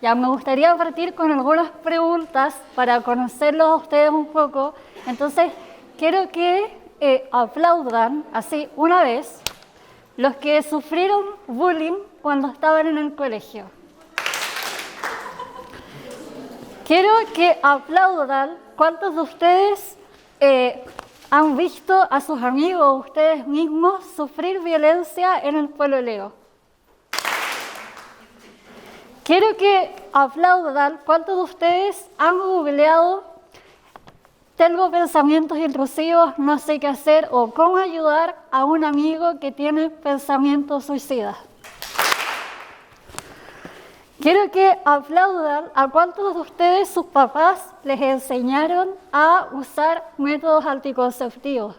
Ya me gustaría partir con algunas preguntas para conocerlos a ustedes un poco. Entonces, quiero que aplaudan así una vez los que sufrieron bullying cuando estaban en el colegio. Quiero que aplaudan cuántos de ustedes han visto a sus amigos, ustedes mismos, sufrir violencia en el pololeo. Quiero que aplaudan cuántos de ustedes han googleado tengo pensamientos intrusivos, no sé qué hacer o cómo ayudar a un amigo que tiene pensamientos suicidas. Quiero que aplaudan a cuántos de ustedes sus papás les enseñaron a usar métodos anticonceptivos.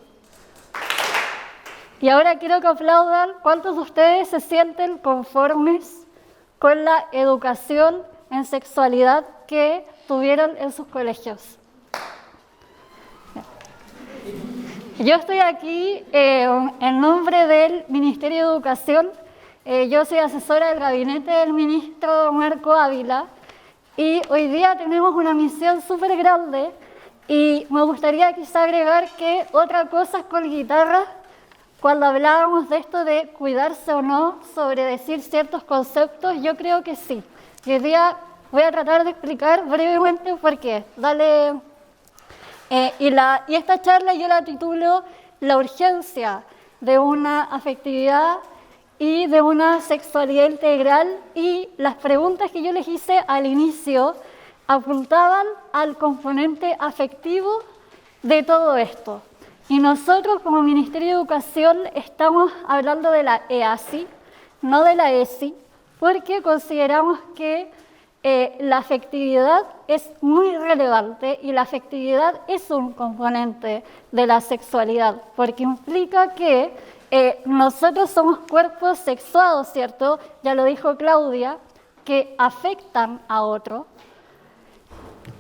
Y ahora quiero que aplaudan cuántos de ustedes se sienten conformes con la educación en sexualidad que tuvieron en sus colegios. Yo estoy aquí en nombre del Ministerio de Educación. Yo soy asesora del gabinete del ministro Marco Ávila y hoy día tenemos una misión súper grande y me gustaría quizá agregar que otra cosa es con guitarra. Cuando hablábamos de esto de cuidarse o no, sobre decir ciertos conceptos, yo creo que sí. Y hoy día voy a tratar de explicar brevemente por qué. Y esta charla yo la titulo La urgencia de una afectividad y de una sexualidad integral, y las preguntas que yo les hice al inicio apuntaban al componente afectivo de todo esto. Y nosotros como Ministerio de Educación estamos hablando de la EASI, no de la ESI, porque consideramos que la afectividad es muy relevante y la afectividad es un componente de la sexualidad, porque implica que nosotros somos cuerpos sexuados, ¿cierto? Ya lo dijo Claudia, que afectan a otro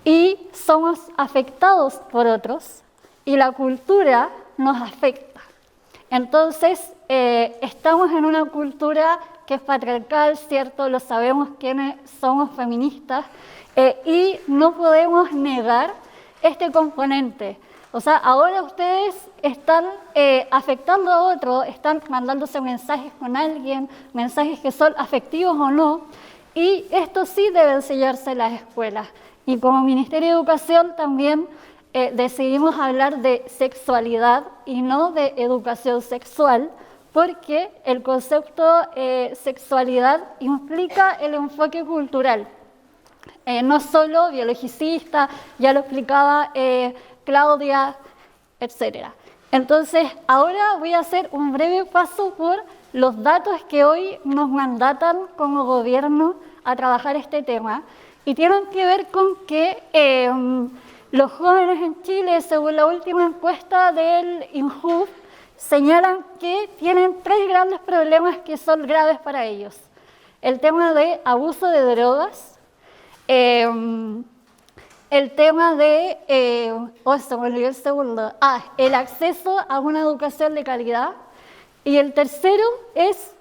y somos afectados por otros. Y la cultura nos afecta. Entonces, estamos en una cultura que es patriarcal, ¿cierto? Lo sabemos quienes somos feministas, y no podemos negar este componente. O sea, ahora ustedes están afectando a otro, están mandándose mensajes con alguien, mensajes que son afectivos o no, y esto sí debe enseñarse en las escuelas. Y como Ministerio de Educación también decidimos hablar de sexualidad y no de educación sexual, porque el concepto sexualidad implica el enfoque cultural, no solo biologicista, ya lo explicaba Claudia, etc. Entonces, ahora voy a hacer un breve paso por los datos que hoy nos mandatan como gobierno a trabajar este tema, y tienen que ver con que los jóvenes en Chile, según la última encuesta del INJUV, señalan que tienen 3 grandes problemas que son graves para ellos. El tema de abuso de drogas, el tema de, se me olvidó el segundo, el acceso a una educación de calidad, y el tercero es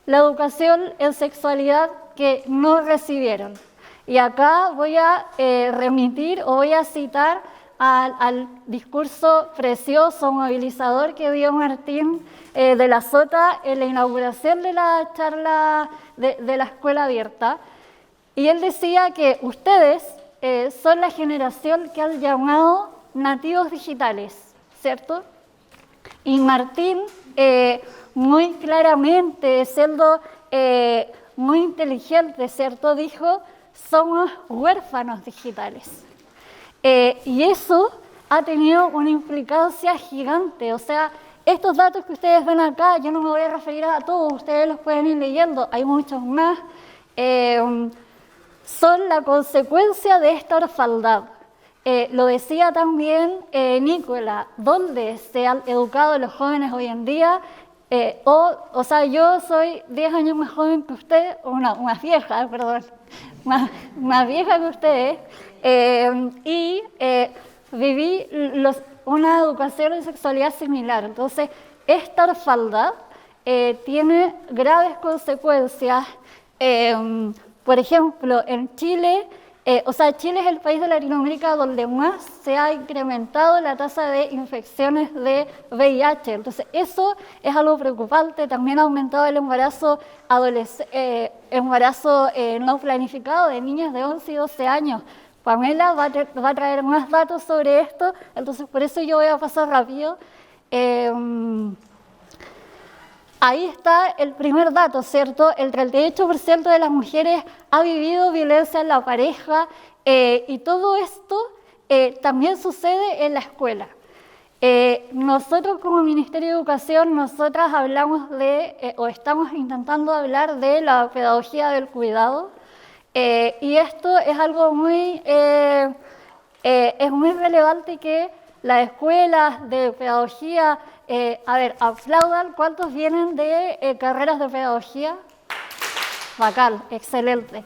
la educación en sexualidad que no recibieron. Y acá voy a remitir o voy a citar al discurso precioso, movilizador que dio Martín de la Sota en la inauguración de la charla de la escuela abierta. Y él decía que ustedes son la generación que han llamado nativos digitales, ¿cierto? Y Martín, muy claramente, siendo muy inteligente, ¿cierto?, dijo: somos huérfanos digitales. Y eso ha tenido una implicancia gigante. O sea, estos datos que ustedes ven acá, yo no me voy a referir a todos, ustedes los pueden ir leyendo, hay muchos más, son la consecuencia de esta orfandad. Lo decía también Nicola, ¿dónde se han educado los jóvenes hoy en día? O sea, yo soy 10 años más joven que usted, una vieja, perdón, más vieja que ustedes, y viví una educación de sexualidad similar. Entonces, esta orfandad tiene graves consecuencias. Por ejemplo, en Chile, Chile es el país de Latinoamérica donde más se ha incrementado la tasa de infecciones de VIH. Entonces, eso es algo preocupante. También ha aumentado el embarazo no planificado de niñas de 11 y 12 años. Pamela va a traer más datos sobre esto, entonces por eso yo voy a pasar rápido. Ahí está el primer dato, ¿cierto? El 38% de las mujeres ha vivido violencia en la pareja y todo esto también sucede en la escuela. Nosotros como Ministerio de Educación, nosotras hablamos o estamos intentando hablar de la pedagogía del cuidado y esto es algo muy relevante que las escuelas de pedagogía, aplaudan, ¿cuántos vienen de carreras de pedagogía? Bacán, excelente.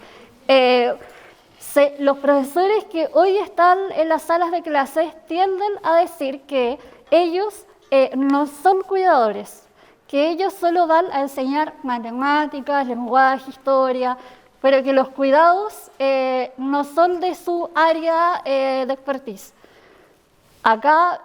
Los profesores que hoy están en las salas de clases tienden a decir que ellos no son cuidadores, que ellos solo van a enseñar matemáticas, lenguaje, historia, pero que los cuidados no son de su área de expertise. Acá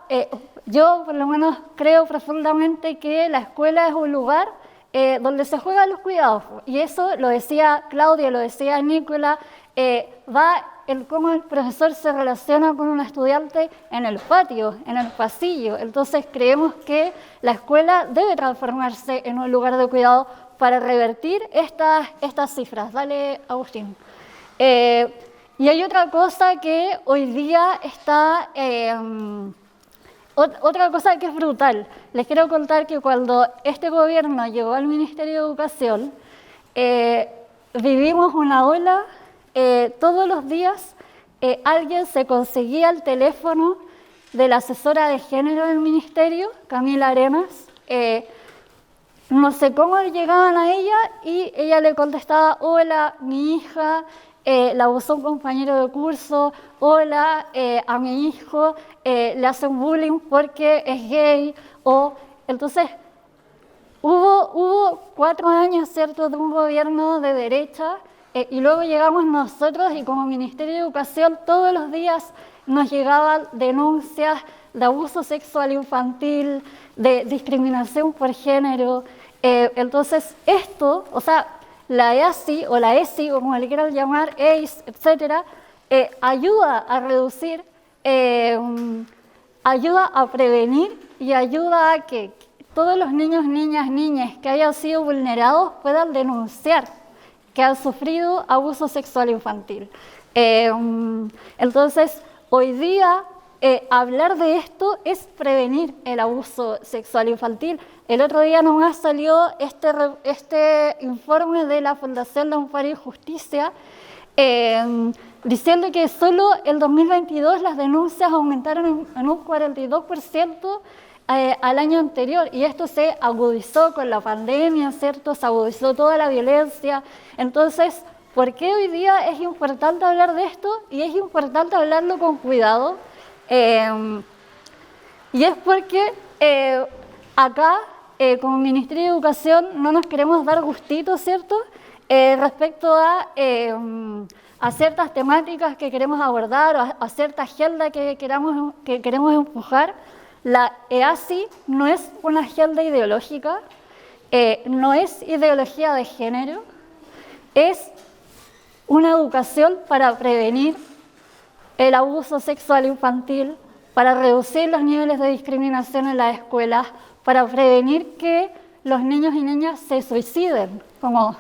yo por lo menos creo profundamente que la escuela es un lugar donde se juegan los cuidados, y eso lo decía Claudia, lo decía Nicola, va en cómo el profesor se relaciona con un estudiante en el patio, en el pasillo. Entonces creemos que la escuela debe transformarse en un lugar de cuidado para revertir estas cifras. Dale, Agustín. Y hay otra cosa que hoy día está, otra cosa que es brutal. Les quiero contar que cuando este gobierno llegó al Ministerio de Educación, vivimos una ola, todos los días alguien se conseguía el teléfono de la asesora de género del Ministerio, Camila Arenas, no sé cómo llegaban a ella y ella le contestaba: hola, mi hija, la abusó un compañero de curso, hola, a mi hijo le hacen bullying porque es gay, entonces hubo 4 años, ¿cierto?, de un gobierno de derecha, y luego llegamos nosotros y como Ministerio de Educación todos los días nos llegaban denuncias de abuso sexual infantil, de discriminación por género. Entonces esto, la EASI o la ESI, o como le quieran llamar, ACE, etcétera, ayuda a reducir, ayuda a prevenir y ayuda a que todos los niños, niñas que hayan sido vulnerados puedan denunciar que han sufrido abuso sexual infantil. Entonces, hoy día hablar de esto es prevenir el abuso sexual infantil. El otro día nomás salió este informe de la Fundación de Amparo y Justicia diciendo que solo el 2022 las denuncias aumentaron en un 42% al año anterior, y esto se agudizó con la pandemia, ¿cierto? Se agudizó toda la violencia. Entonces, ¿por qué hoy día es importante hablar de esto? Y es importante hablarlo con cuidado. Y es porque acá, como Ministerio de Educación, no nos queremos dar gustitos, ¿cierto?, respecto a ciertas temáticas que queremos abordar o a cierta agenda que queremos empujar. La EASI no es una agenda ideológica, no es ideología de género, es una educación para prevenir el abuso sexual infantil, para reducir los niveles de discriminación en las escuelas, para prevenir que los niños y niñas se suiciden, como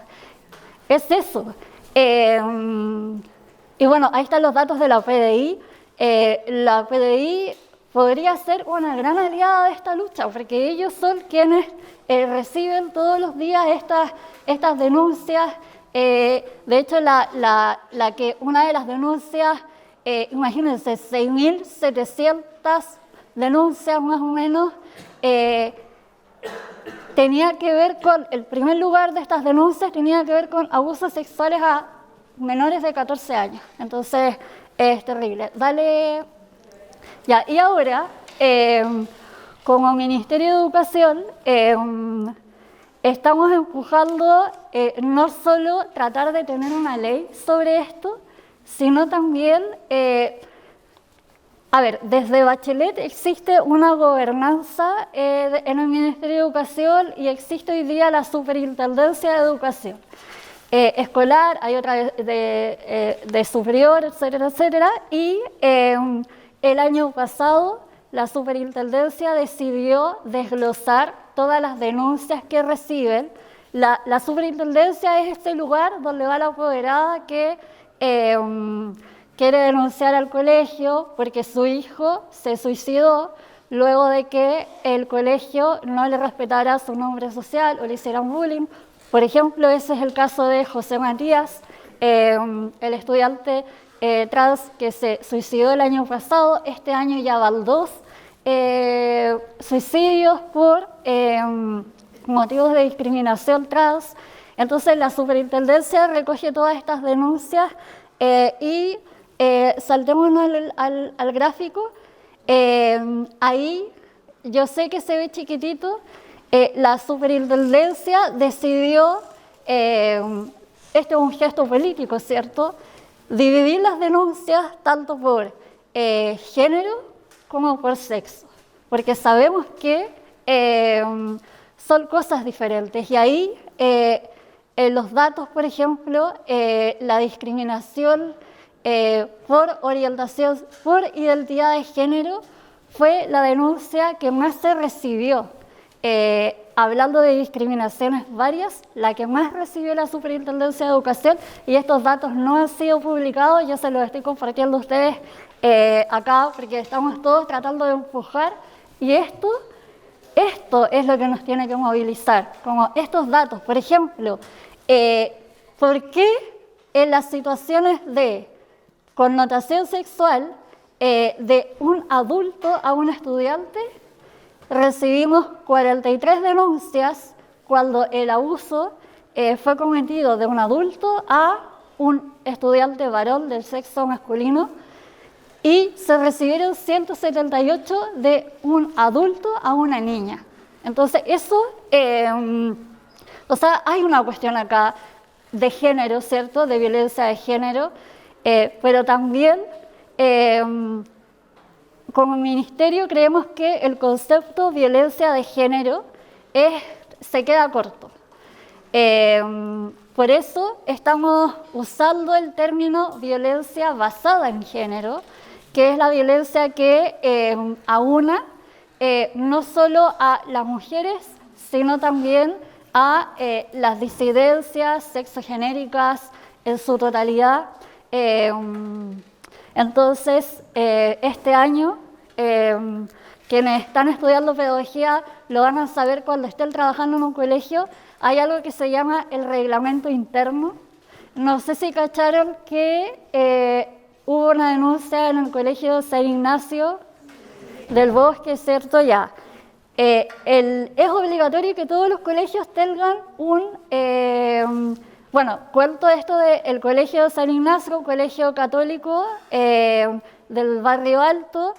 es eso. Y bueno, ahí están los datos de la PDI. La PDI podría ser una gran aliada de esta lucha, porque ellos son quienes reciben todos los días estas denuncias. De hecho, una de las denuncias, imagínense, 6.700 denuncias más o menos, tenía que ver con, el primer lugar de estas denuncias tenía que ver con abusos sexuales a menores de 14 años. Entonces, es terrible. Dale. Ya, y ahora, como Ministerio de Educación, estamos empujando no solo tratar de tener una ley sobre esto, sino también, desde Bachelet existe una gobernanza en el Ministerio de Educación y existe hoy día la Superintendencia de Educación Escolar, hay otra de superior, etcétera, etcétera, y el año pasado la Superintendencia decidió desglosar todas las denuncias que reciben. La Superintendencia es este lugar donde va la apoderada que quiere denunciar al colegio porque su hijo se suicidó luego de que el colegio no le respetara su nombre social o le hicieran bullying. Por ejemplo, ese es el caso de José Matías, el estudiante trans que se suicidó el año pasado. Este año ya van 2 suicidios por motivos de discriminación trans. Entonces la superintendencia recoge todas estas denuncias y saltémonos al gráfico. Ahí yo sé que se ve chiquitito. La superintendencia decidió, este es un gesto político, ¿cierto?, dividir las denuncias tanto por género como por sexo, porque sabemos que son cosas diferentes. Y ahí, en los datos, por ejemplo, la discriminación por orientación, por identidad de género, fue la denuncia que más se recibió. Hablando de discriminaciones varias, la que más recibió la Superintendencia de Educación, y estos datos no han sido publicados, yo se los estoy compartiendo a ustedes acá, porque estamos todos tratando de empujar, y esto es lo que nos tiene que movilizar, como estos datos. Por ejemplo, ¿por qué en las situaciones de connotación sexual de un adulto a un estudiante recibimos 43 denuncias cuando el abuso fue cometido de un adulto a un estudiante varón del sexo masculino, y se recibieron 178 de un adulto a una niña? Entonces eso, hay una cuestión acá de género, ¿cierto?, de violencia de género, pero también como ministerio creemos que el concepto violencia de género se queda corto. Por eso estamos usando el término violencia basada en género, que es la violencia que aúna no solo a las mujeres, sino también a las disidencias sexogenéricas en su totalidad. Entonces, este año, quienes están estudiando pedagogía lo van a saber cuando estén trabajando en un colegio, hay algo que se llama el reglamento interno. No sé si cacharon que hubo una denuncia en el colegio San Ignacio del Bosque, ¿cierto? Ya. Es obligatorio que todos los colegios tengan cuento esto del colegio San Ignacio, un colegio católico del barrio Alto.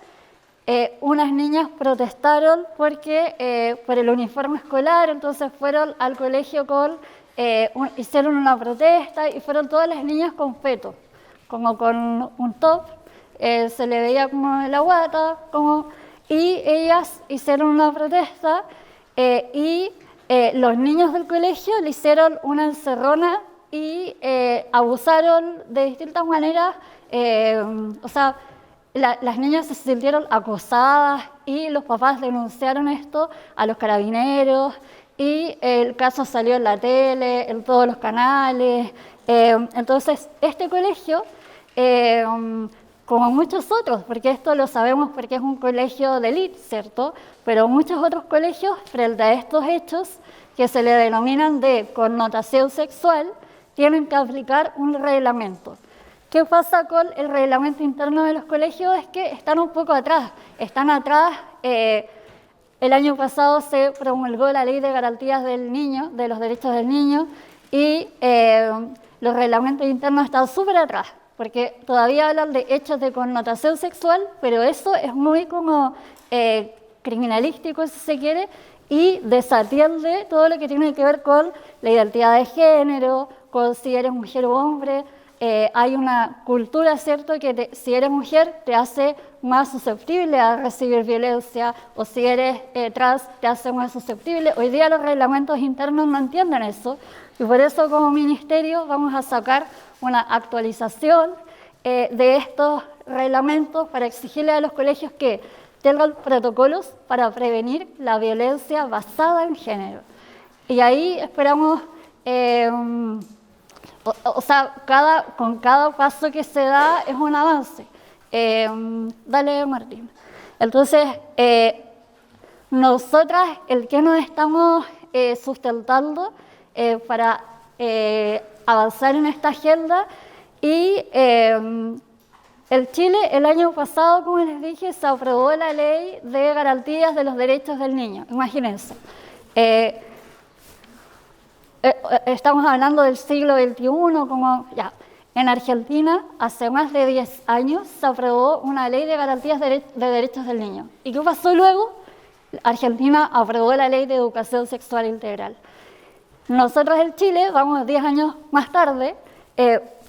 Unas niñas protestaron porque por el uniforme escolar, entonces fueron al colegio hicieron una protesta y fueron todas las niñas con peto, como con un top, se le veía como la guata, y ellas hicieron una protesta y los niños del colegio le hicieron una encerrona y abusaron de distintas maneras, las niñas se sintieron acosadas y los papás denunciaron esto a los carabineros y el caso salió en la tele, en todos los canales. Entonces, este colegio, como muchos otros, porque esto lo sabemos porque es un colegio de élite, ¿cierto?, pero muchos otros colegios, frente a estos hechos que se le denominan de connotación sexual, tienen que aplicar un reglamento. ¿Qué pasa con el reglamento interno de los colegios? Es que están un poco atrás. Están atrás. El año pasado se promulgó la Ley de Garantías del Niño, de los Derechos del Niño, y los reglamentos internos están súper atrás, porque todavía hablan de hechos de connotación sexual, pero eso es muy como criminalístico, si se quiere, y desatiende todo lo que tiene que ver con la identidad de género, con si eres mujer o hombre. Hay una cultura, ¿cierto?, que si eres mujer te hace más susceptible a recibir violencia, o si eres trans te hace más susceptible. Hoy día los reglamentos internos no entienden eso, y por eso como ministerio vamos a sacar una actualización de estos reglamentos para exigirle a los colegios que tengan protocolos para prevenir la violencia basada en género. Y ahí esperamos, con cada paso que se da es un avance. Dale, Martín. Entonces, nosotras, el que nos estamos sustentando para avanzar en esta agenda, y el Chile el año pasado, como les dije, se aprobó la ley de garantías de los derechos del niño. Imagínense. Estamos hablando del siglo XXI, como ya. En Argentina, hace más de 10 años, se aprobó una ley de garantías de derechos del niño. ¿Y qué pasó luego? Argentina aprobó la ley de educación sexual integral. Nosotros en Chile vamos 10 años más tarde,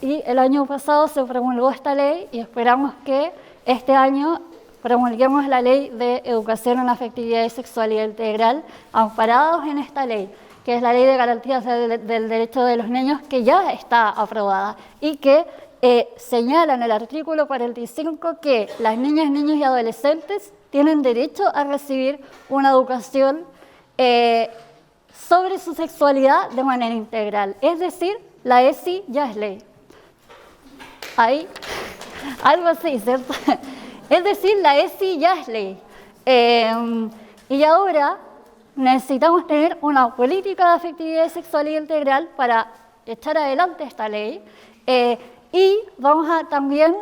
y el año pasado se promulgó esta ley y esperamos que este año promulguemos la ley de educación en afectividad y sexualidad integral, amparados en esta ley, que es la ley de garantías del derecho de los niños, que ya está aprobada y que señala en el artículo 45 que las niñas, niños y adolescentes tienen derecho a recibir una educación sobre su sexualidad de manera integral. Es decir, la ESI ya es ley. Ahí, algo así, ¿cierto? Es decir, la ESI ya es ley. Y ahora necesitamos tener una política de afectividad y sexualidad integral para echar adelante esta ley. Y vamos a también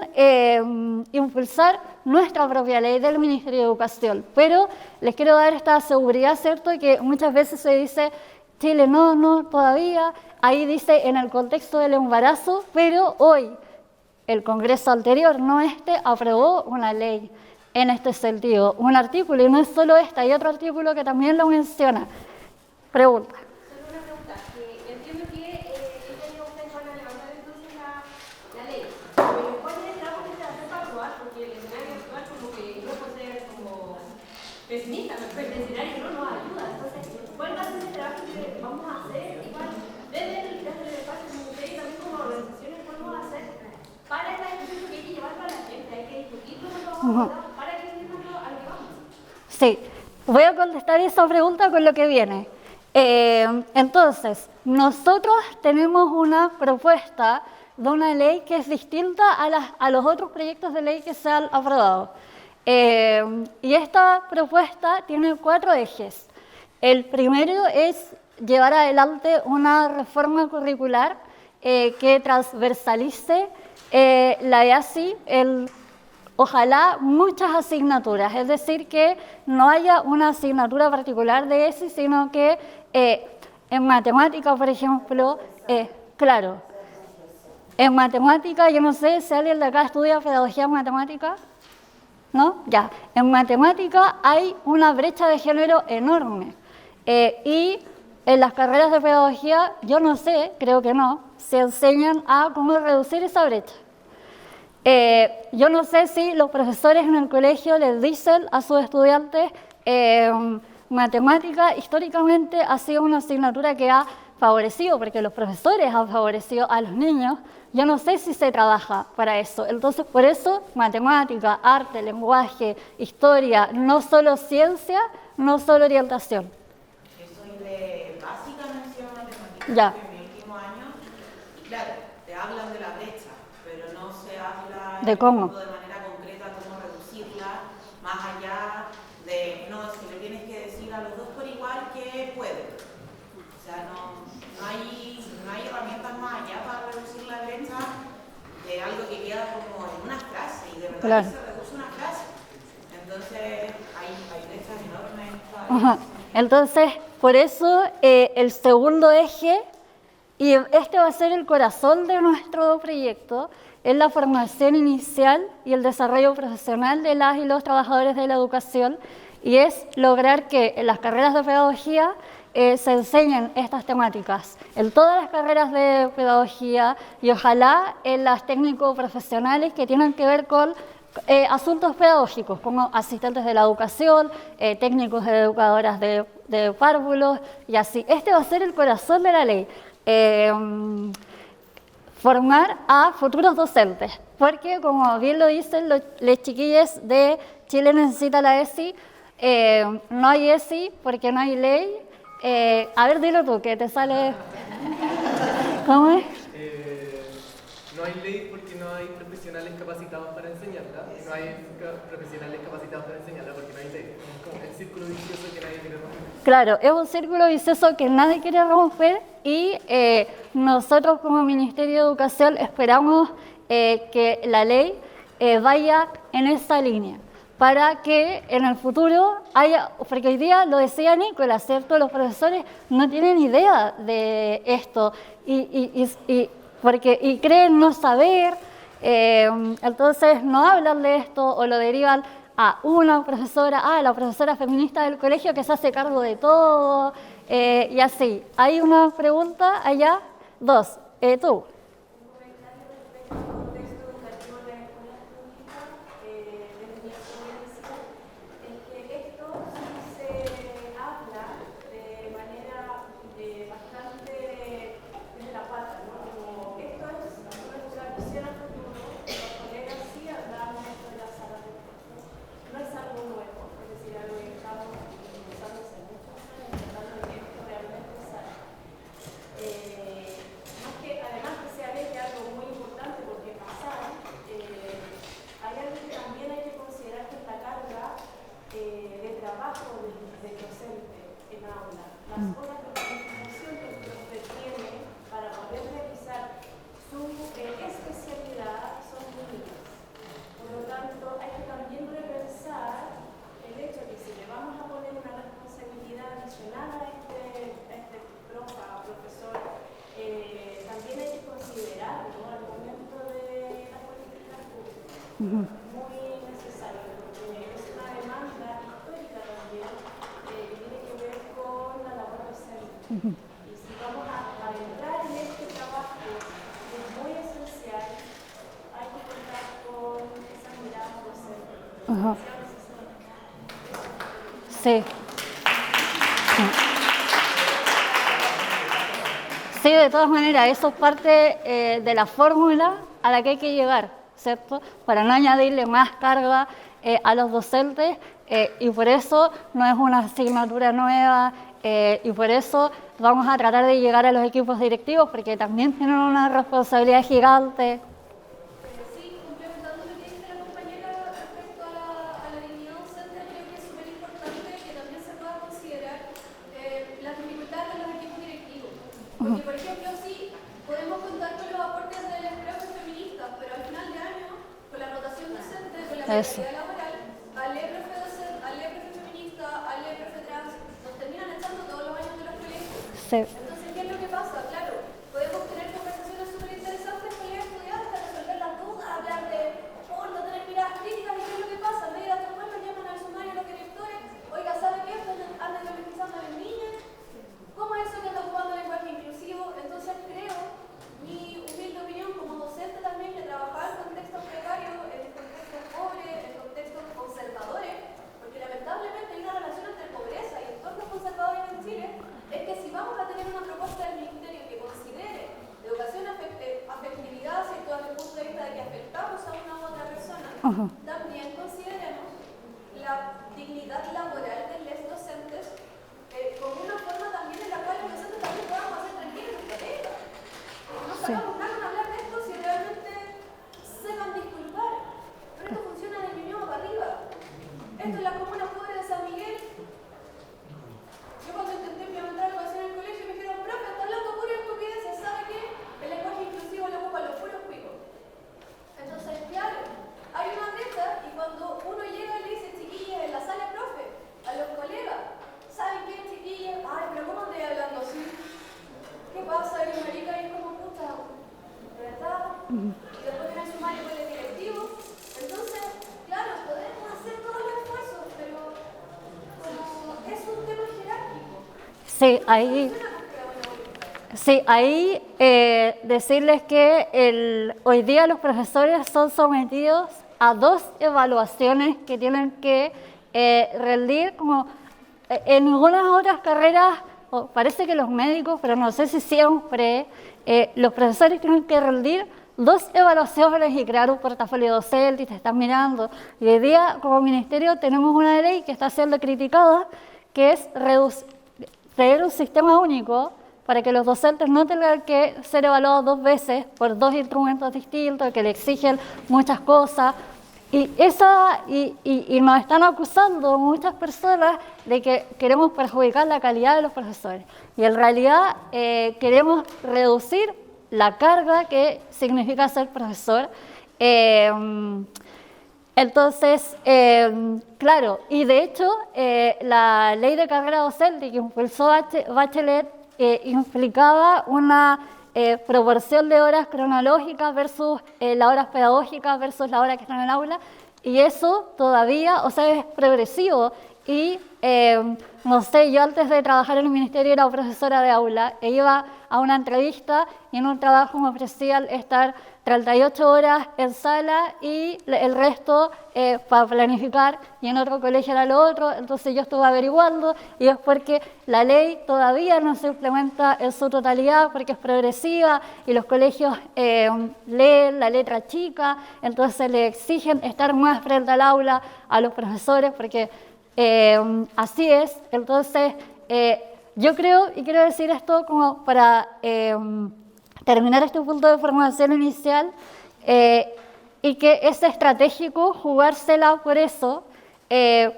impulsar nuestra propia ley del Ministerio de Educación. Pero les quiero dar esta seguridad, ¿cierto?, que muchas veces se dice, Chile no, todavía. Ahí dice en el contexto del embarazo, pero hoy el Congreso anterior, no este, aprobó una ley en este sentido, un artículo, y no es solo este, hay otro artículo que también lo menciona. Pregunta. Solo una pregunta, entiendo que este año ustedes van a levantar entonces la ley, pero ¿cuál es el trabajo que se hace para aprobar? Porque el escenario actual como que no puede ser como pesimista, pero el escenario no nos ayuda, entonces, ¿cuál va a ser el trabajo que vamos a hacer? Igual, desde el parte de ustedes y también como organizaciones, ¿cuál vamos a hacer? Para esta discusión que hay que llevarlo a la gente, hay que discutirlo para que entiendan a lo que vamos. Sí, voy a contestar esa pregunta con lo que viene. Entonces, nosotros tenemos una propuesta de una ley que es distinta a los otros proyectos de ley que se han aprobado. Y esta propuesta tiene 4 ejes. El primero es llevar adelante una reforma curricular que transversalice la EASI, ojalá muchas asignaturas, es decir, que no haya una asignatura particular de ESI, sino que en matemática, por ejemplo, claro, en matemática, yo no sé si alguien de acá estudia pedagogía en matemática, ¿no? Ya, en matemática hay una brecha de género enorme, y en las carreras de pedagogía, yo no sé, creo que no, se enseñan a cómo reducir esa brecha. Yo no sé si los profesores en el colegio les dicen a sus estudiantes, matemática históricamente ha sido una asignatura que ha favorecido, porque los profesores han favorecido a los niños. Yo no sé si se trabaja para eso. Entonces, por eso, matemática, arte, lenguaje, historia, no solo ciencia, no solo orientación. Yo soy de básica mención matemática, Ya. en mi último año, y claro, te hablan de la brecha, pero no se habla ¿De cómo? de manera concreta cómo reducirla, más allá de, no, es que le tienes que decir a los dos por igual que pueden. O sea, no hay herramientas más allá para reducir la brecha de algo que queda como en una frase, y de verdad Claro. que se reduce una frase. Entonces, hay brechas enormes. Ajá. Entonces, por eso el segundo eje Y este va a ser el corazón de nuestro proyecto, es la formación inicial y el desarrollo profesional de las y los trabajadores de la educación, y es lograr que en las carreras de pedagogía se enseñen estas temáticas, en todas las carreras de pedagogía y ojalá en las técnico-profesionales que tienen que ver con asuntos pedagógicos, como asistentes de la educación, técnicos de educadoras de párvulos y así. Este va a ser el corazón de la ley. Formar a futuros docentes, porque como bien lo dicen los chiquillos de Chile Necesita la ESI, no hay ESI porque no hay ley. A ver, dilo tú, que te sale... ¿Cómo es? No hay ley porque no hay profesionales capacitados para enseñarla, y no hay profesionales capacitados para enseñarla porque no hay ley. Es como el círculo vicioso que nadie quiere romper. Claro, es un círculo vicioso que nadie quiere romper y nosotros como Ministerio de Educación esperamos que la ley vaya en esa línea para que en el futuro haya, porque hoy día lo decía Nicolás, ¿cierto? Los profesores no tienen idea de esto y creen no saber, entonces no hablan de esto o lo derivan a una profesora, la profesora feminista del colegio que se hace cargo de todo, y así. Hay una pregunta allá, dos, tú. Muy necesario, porque es una demanda histórica también que tiene que ver con la labor docente. Y si vamos a entrar en este trabajo, que es muy esencial, hay que contar con esa mirada docente. Sí. Sí, de todas maneras, eso es parte de la fórmula a la que hay que llegar, ¿cierto? Para no añadirle más carga a los docentes y por eso no es una asignatura nueva y por eso vamos a tratar de llegar a los equipos directivos porque también tienen una responsabilidad gigante. Sí, complementando lo que dice la compañera respecto a la dignidad docente, creo que es súper importante que también se pueda considerar las dificultades de los equipos directivos. Porque, por ejemplo, sí, podemos contar con los aportes del empleo feminista, pero al final de año, con la rotación docente, con la precariedad laboral, al EPRF feminista, al EPRF trans, nos terminan echando todos los años de los colegios. Sí. Entonces, ¿qué es lo que pasa? Claro, podemos tener conversaciones súper interesantes con los estudiantes para resolver las dudas, hablar de no tener miradas críticas y qué es lo que pasa. En vez de ir a tomar, nos llaman al sumario los directores, oiga, ¿sabe qué? Andan organizando a las niñas. ¿Cómo es eso que anda ocupando lenguaje inclusivo? Entonces creo, mi humilde opinión como docente también, de trabajar en contextos precarios, en contextos pobres, en contextos conservadores, porque lamentablemente hay una relación entre pobreza y entornos conservadores en Chile, es que si vamos a tener una propuesta del Ministerio que considere educación afectividad, ¿cierto? Desde el punto de vista de que afectamos a una u otra persona, también consideremos la dignidad laboral de los docentes como una forma también en la cual los docentes también podamos hacer tranquilos nuestra pega. No sacamos nada con hablar de esto si realmente sepan disculpar. Pero esto funciona de Ñuñoa para arriba. Esto es la comuna pobre de San Miguel. Yo cuando intenté implementar educación en el colegio me dijeron, profe, está hablando pura estupideces, ¿sabe qué? El lenguaje inclusivo lo ocupan los puros cuicos. Entonces, claro, hay una brecha Sí, ahí decirles que hoy día los profesores son sometidos a 2 evaluaciones que tienen que rendir, como en algunas otras carreras, parece que los médicos, pero no sé si siempre, los profesores tienen que rendir 2 evaluaciones y crear un portafolio docente y te están mirando. Y hoy día, como ministerio, tenemos una ley que está siendo criticada, que es crear un sistema único para que los docentes no tengan que ser evaluados 2 veces por 2 instrumentos distintos, que le exigen muchas cosas. Y nos están acusando muchas personas de que queremos perjudicar la calidad de los profesores. Y en realidad queremos reducir la carga que significa ser profesor. Entonces, claro, y de hecho, la ley de carrera docente que impulsó Bachelet implicaba una proporción de horas cronológicas versus las horas pedagógicas versus la hora que están en el aula, y eso todavía, o sea, es progresivo. Y no sé, yo antes de trabajar en el ministerio era profesora de aula e iba a una entrevista y en un trabajo me ofrecían estar 38 horas en sala y el resto para planificar, y en otro colegio era lo otro. Entonces yo estuve averiguando y es porque la ley todavía no se implementa en su totalidad porque es progresiva y los colegios leen la letra chica, entonces le exigen estar más frente al aula a los profesores porque así es. Entonces yo creo, y quiero decir esto como para terminar este punto de formación inicial, y que es estratégico jugársela por eso,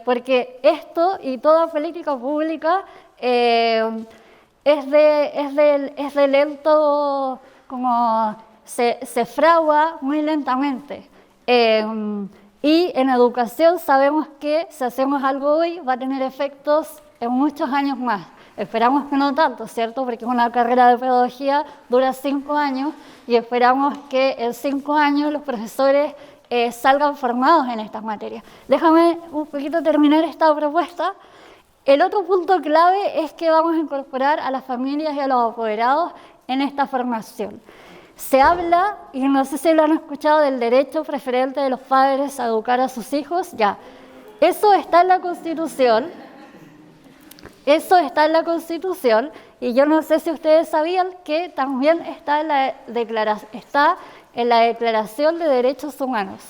porque esto y toda política pública es de lento, como se fragua muy lentamente. Y en educación sabemos que si hacemos algo hoy va a tener efectos en muchos años más. Esperamos que no tanto, ¿cierto? Porque una carrera de pedagogía dura 5 años y esperamos que en 5 años los profesores salgan formados en estas materias. Déjame un poquito terminar esta propuesta. El otro punto clave es que vamos a incorporar a las familias y a los apoderados en esta formación. Se habla, y no sé si lo han escuchado, del derecho preferente de los padres a educar a sus hijos. Ya, eso está en la Constitución. Eso está en la Constitución, y yo no sé si ustedes sabían que también está en la Declaración de Derechos Humanos.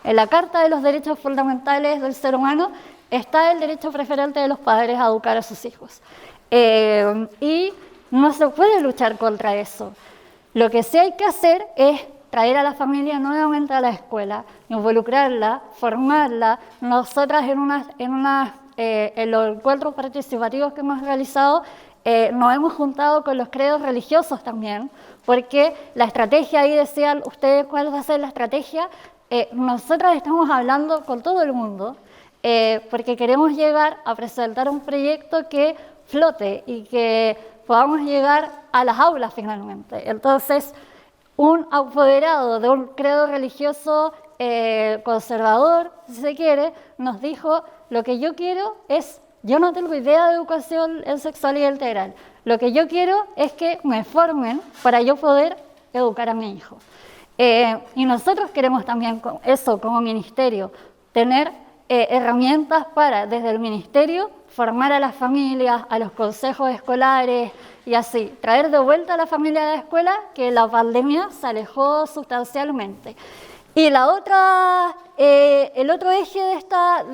En la Carta de los Derechos Fundamentales del Ser Humano está el derecho preferente de los padres a educar a sus hijos. Y no se puede luchar contra eso. Lo que sí hay que hacer es traer a la familia nuevamente a la escuela, involucrarla, formarla. Nosotras en los encuentros participativos que hemos realizado, nos hemos juntado con los credos religiosos también, porque la estrategia, ahí decían ustedes cuál va a ser la estrategia. Nosotras estamos hablando con todo el mundo, porque queremos llegar a presentar un proyecto que flote y que podamos llegar a las aulas finalmente. Entonces, un apoderado de un credo religioso conservador, si se quiere, nos dijo: lo que yo quiero es, yo no tengo idea de educación en sexualidad integral, lo que yo quiero es que me formen para yo poder educar a mi hijo. Y nosotros queremos también eso como ministerio, tener herramientas para, desde el ministerio, formar a las familias, a los consejos escolares y así, traer de vuelta a la familia a la escuela, que la pandemia se alejó sustancialmente. Y el otro eje de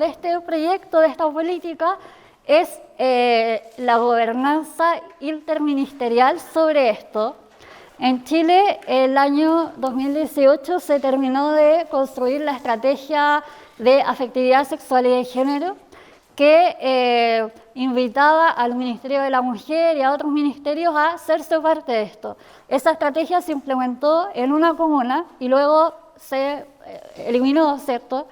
este proyecto, de esta política, es la gobernanza interministerial sobre esto. En Chile, el año 2018 se terminó de construir la estrategia de afectividad, sexualidad y género, que invitaba al Ministerio de la Mujer y a otros ministerios a hacerse parte de esto. Esa estrategia se implementó en una comuna y luego se eliminó, ¿cierto?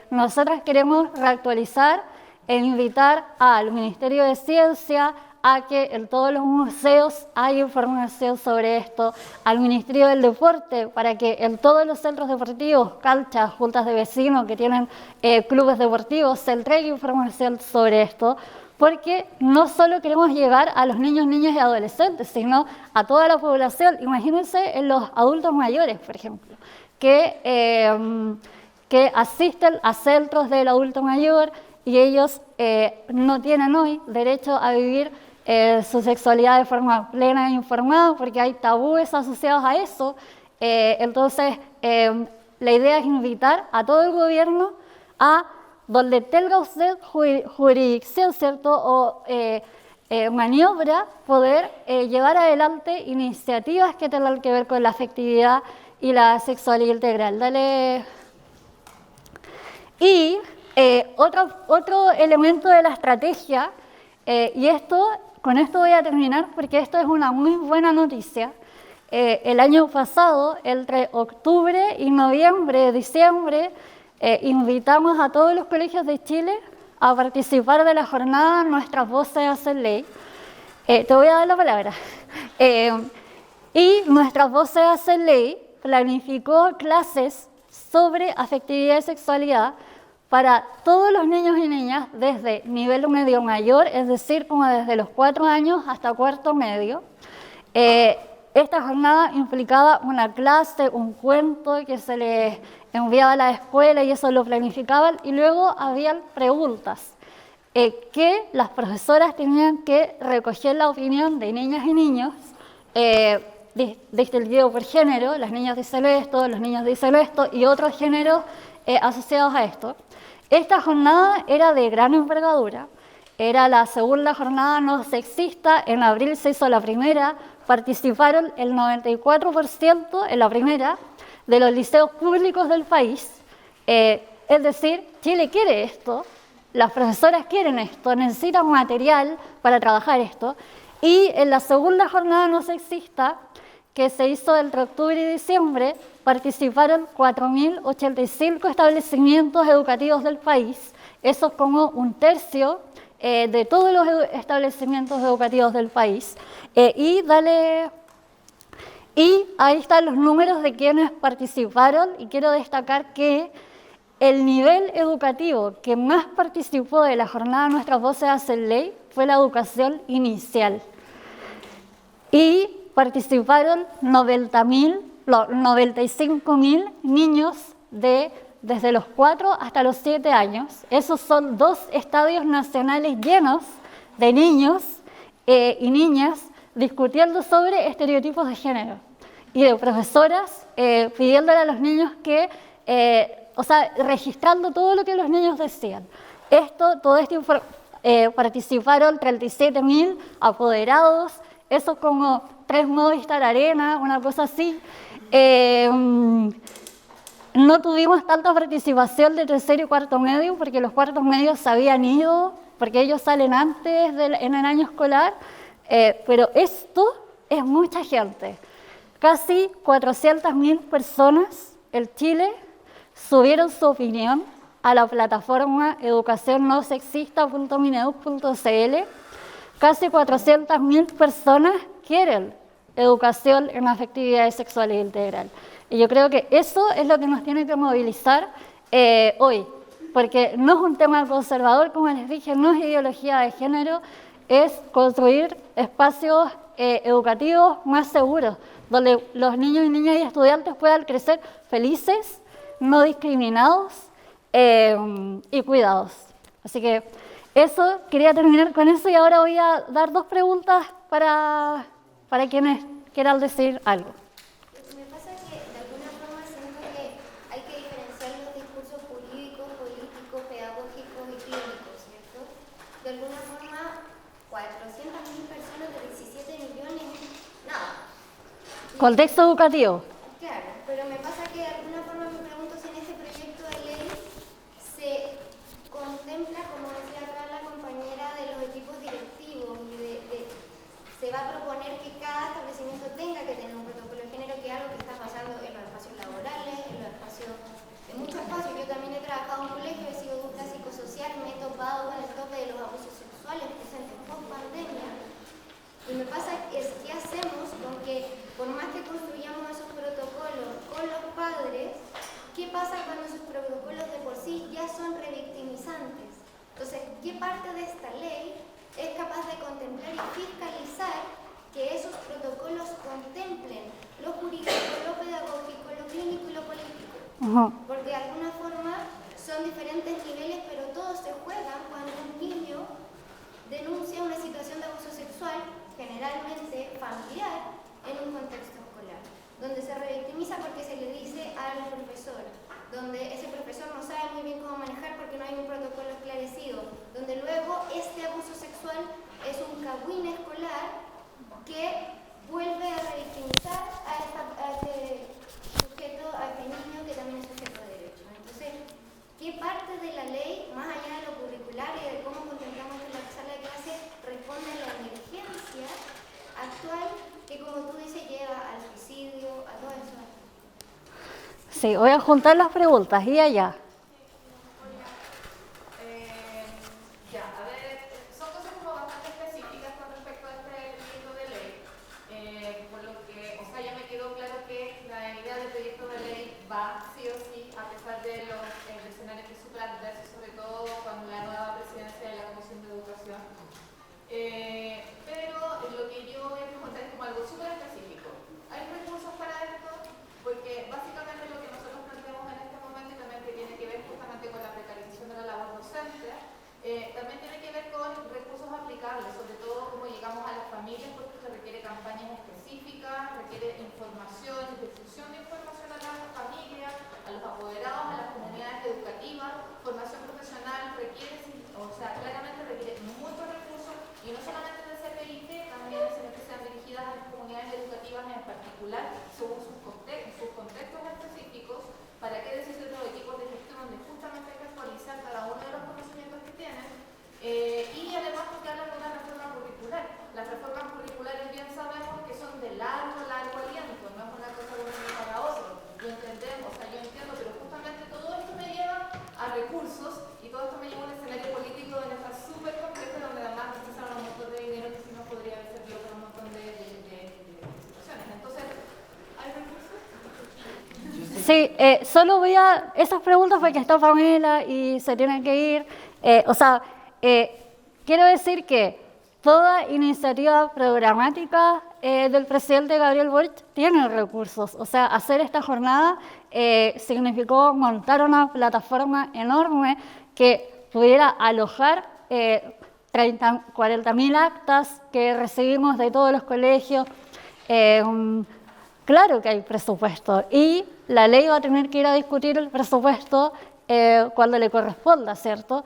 Nosotras queremos reactualizar e invitar al Ministerio de Ciencia, a que en todos los museos hay información sobre esto, al Ministerio del Deporte, para que en todos los centros deportivos, canchas, juntas de vecinos que tienen clubes deportivos, se entregue información sobre esto, porque no solo queremos llegar a los niños, niñas y adolescentes, sino a toda la población. Imagínense en los adultos mayores, por ejemplo, que asisten a centros del adulto mayor y ellos no tienen hoy derecho a vivir su sexualidad de forma plena e informada, porque hay tabúes asociados a eso. Entonces, la idea es invitar a todo el gobierno a donde tenga usted jurisdicción, ¿cierto?, o maniobra, poder llevar adelante iniciativas que tengan que ver con la afectividad y la sexualidad integral. Dale. Y otro elemento de la estrategia, y con esto voy a terminar porque esto es una muy buena noticia. El año pasado, entre octubre y noviembre, diciembre, invitamos a todos los colegios de Chile a participar de la jornada Nuestras Voces Hacen Ley. Te voy a dar la palabra. Y Nuestras Voces Hacen Ley planificó clases sobre afectividad y sexualidad para todos los niños y niñas desde nivel medio mayor, es decir, como desde los 4 años hasta cuarto medio. Esta jornada implicaba una clase, un cuento que se les enviaba a la escuela y eso lo planificaban, y luego habían preguntas que las profesoras tenían que recoger la opinión de niñas y niños, distinguido por género. Las niñas dicen esto, los niños dicen esto, y otros géneros asociados a esto. Esta jornada era de gran envergadura, era la segunda jornada no sexista. En abril se hizo la primera, participaron el 94% en la primera de los liceos públicos del país. Es decir, Chile quiere esto, las profesoras quieren esto, necesitan material para trabajar esto. Y en la segunda jornada no sexista, que se hizo entre octubre y diciembre, participaron 4.085 establecimientos educativos del país. Eso es como un tercio de todos los establecimientos educativos del país. Y ahí están los números de quienes participaron, y quiero destacar que el nivel educativo que más participó de la jornada Nuestras Voces Hacen Ley fue la educación inicial. Y participaron 95.000 niños desde los 4 hasta los 7 años. Esos son 2 estadios nacionales llenos de niños y niñas discutiendo sobre estereotipos de género, y de profesoras pidiéndole a los niños que, registrando todo lo que los niños decían. Participaron 37.000 apoderados, eso es como 3 Movistar Arena, una cosa así. No tuvimos tanta participación de tercero y cuarto medio, porque los cuartos medios se habían ido, porque ellos salen antes en el año escolar, pero esto es mucha gente. Casi 400.000 personas en Chile subieron su opinión a la plataforma educacionnosexista.mineduc.cl. Casi 400.000 personas quieren educación en afectividad y sexualidad integral. Y yo creo que eso es lo que nos tiene que movilizar hoy, porque no es un tema conservador, como les dije, no es ideología de género, es construir espacios educativos más seguros, donde los niños y niñas y estudiantes puedan crecer felices, no discriminados y cuidados. Así que eso, quería terminar con eso, y ahora voy a dar 2 preguntas para quienes quieran decir algo. Me pasa que de alguna forma siento que hay que diferenciar los discursos jurídicos, políticos, pedagógicos y clínicos, ¿cierto? De alguna forma, 400.000 personas de 17 millones, nada. Contexto educativo. Claro, pero me pasa que de alguna forma me pregunto si en este proyecto de ley se contempla, como decía acá la compañera, de los equipos directivos y se va a proponer que cada establecimiento tenga que tener un protocolo de género, que es algo que está pasando en los espacios laborales, en muchos espacios. Yo también he trabajado en un colegio, he sido educadora psicosocial, me he topado con el tope de los abusos sexuales presentes post pandemia, antes. Entonces, ¿qué parte de esta ley es capaz de contemplar y fiscalizar que esos protocolos contemplen lo jurídico, lo pedagógico, lo clínico y lo político? Porque de alguna forma son diferentes niveles, pero todos se juegan cuando un niño denuncia una situación de abuso sexual, generalmente familiar, en un contexto escolar, donde se revictimiza porque se le dice al profesor, donde ese profesor no sabe muy bien cómo manejar porque no hay un protocolo esclarecido, donde luego este abuso sexual es un cagüín escolar que vuelve a revictimizar a este sujeto, a este niño que también es sujeto de derecho. Entonces, ¿qué parte de la ley, más allá de lo curricular y de cómo contemplamos en la sala de clase, responde a la emergencia actual que, como tú dices, lleva al suicidio, a todo eso? Sí, voy a juntar las preguntas y allá. Ya, a ver, son cosas como bastante específicas con respecto a este proyecto de ley. Por lo que, o sea, ya me quedó claro que la idea del proyecto de ley va sí o sí, a pesar de los escenarios que suplantan, sobre todo cuando la nueva presidencia de la Comisión de Educación. Pero lo que yo voy a preguntar es como algo súper específico. ¿Hay recursos para esto? Porque básicamente lo que nosotros planteamos en este momento y también que tiene que ver justamente con la precarización de la labor docente, también tiene que ver con recursos aplicables, sobre todo cómo llegamos a las familias, porque se requiere campañas específicas, requiere información, difusión de información a las familias, a los apoderados, a las comunidades educativas, formación profesional, requiere, o sea, claramente requiere muchos recursos, y no solamente de CPIT, también sino que sean dirigidas a las comunidades educativas en particular, según sus contextos específicos, para que decirse los equipos de gestión donde justamente hay que actualizar cada uno de los conocimientos que tienen, y además porque hablan de una reforma curricular. Las reformas curriculares bien sabemos que son de largo aliento, no es una cosa de un año para otro, lo entendemos, o sea, yo entiendo, pero justamente todo esto me lleva a recursos y todo esto me lleva a un escenario político donde está súper complejo, donde además necesitan un montón de dinero que si no podría haber servido para un montón de situaciones. Entonces, ¿hay recursos? Sí, solo voy a esas preguntas porque está Pamela y se tienen que ir. Quiero decir que toda iniciativa programática del presidente Gabriel Boric tiene recursos. O sea, hacer esta jornada significó montar una plataforma enorme que pudiera alojar 40.000 actas que recibimos de todos los colegios. Claro que hay presupuesto y la ley va a tener que ir a discutir el presupuesto cuando le corresponda, ¿cierto?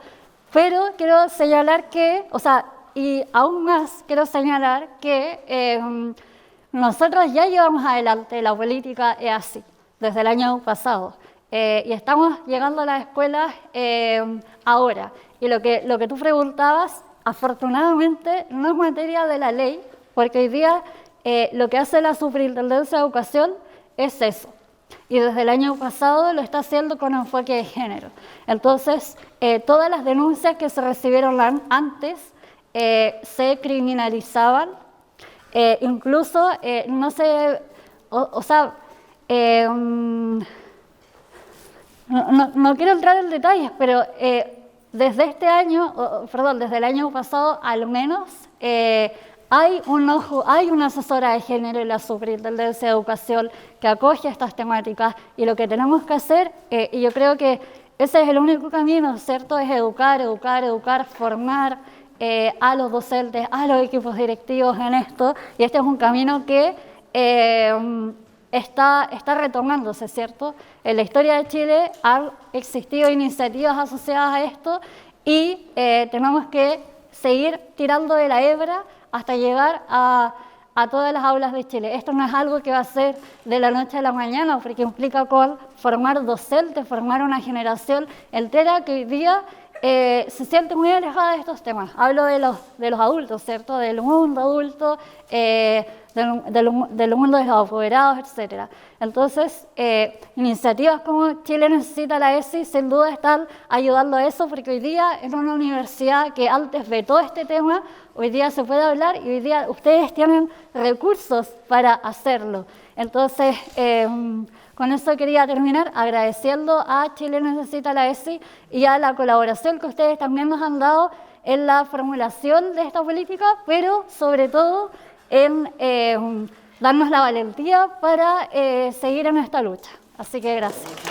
Pero quiero señalar que, y aún más quiero señalar que nosotros ya llevamos adelante la política EASI desde el año pasado y estamos llegando a las escuelas ahora. Y lo que tú preguntabas, afortunadamente no es materia de la ley, porque hoy día lo que hace la Superintendencia de Educación es eso. Y desde el año pasado lo está haciendo con enfoque de género. Entonces, todas las denuncias que se recibieron antes se criminalizaban, incluso no se, no quiero entrar en detalles, pero desde desde el año pasado al menos, hay una asesora de género en la Superintendencia de Educación que acoge estas temáticas y lo que tenemos que hacer, y yo creo que ese es el único camino, ¿cierto? Es educar, formar a los docentes, a los equipos directivos en esto, y este es un camino que está retomándose, ¿cierto? En la historia de Chile han existido iniciativas asociadas a esto y tenemos que seguir tirando de la hebra hasta llegar a todas las aulas de Chile. Esto no es algo que va a ser de la noche a la mañana, porque implica formar docentes, formar una generación entera que hoy día se siente muy alejada de estos temas. Hablo de los adultos, ¿cierto? Del mundo adulto, del mundo de los apoderados, etc. Entonces, iniciativas como Chile Necesita la ESI sin duda están ayudando a eso, porque hoy día en una universidad que antes vetó este tema, hoy día se puede hablar y hoy día ustedes tienen recursos para hacerlo. Entonces, Con eso quería terminar agradeciendo a Chile Necesita la ESI y a la colaboración que ustedes también nos han dado en la formulación de esta política, pero sobre todo en darnos la valentía para seguir en esta lucha. Así que gracias.